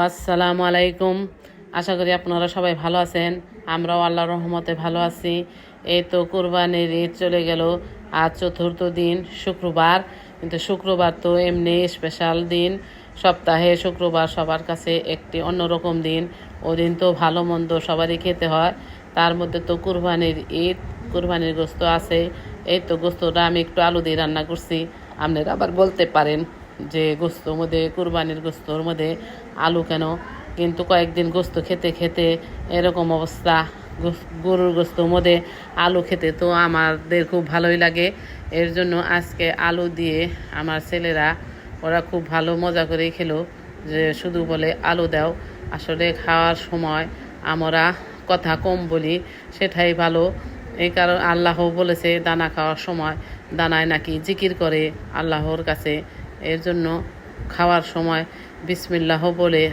আসসালামু আলাইকুম। আশা করি আপনারা সবাই ভালো আছেন। আমরাও আল্লাহর রহমতে ভালো আছি। এই তো কুরবানির ঈদ চলে গেল, আজ চতুর্থ দিন শুক্রবার। কিন্তু শুক্রবার তো এমনি স্পেশাল দিন, সপ্তাহে শুক্রবার সবার কাছে একটি অন্যরকম দিন। ওদিন তো ভালো মন্দ সবারই খেতে হয়। তার মধ্যে তো কুরবানির ঈদ, কুরবানির গোস্ত আছে। এই তো গোস্তটা আমি একটু আলু দিয়ে রান্না করছি। আপনারা আবার বলতে পারেন যে গোস্তর মধ্যে, কুরবানির গোস্তর মধ্যে আলু কেন? কিন্তু কয়েকদিন গোস্ত খেতে খেতে এরকম অবস্থা। গরুর গোস্তর মধ্যে আলু খেতে তো আমাদের খুব ভালোই লাগে। এর জন্য আজকে আলু দিয়ে আমার ছেলেরা, ওরা খুব ভালো মজা করেই খেলো, যে শুধু বলে আলু দাও। আসলে খাওয়ার সময় আমরা কথা কম বলি, সেটাই ভালো। এই কারণ আল্লাহ বলেছে দানা খাওয়ার সময় দানায় নাকি জিকির করে আল্লাহর কাছে। এর জন্য খাওয়ার সময় বিসমিল্লাহ বলে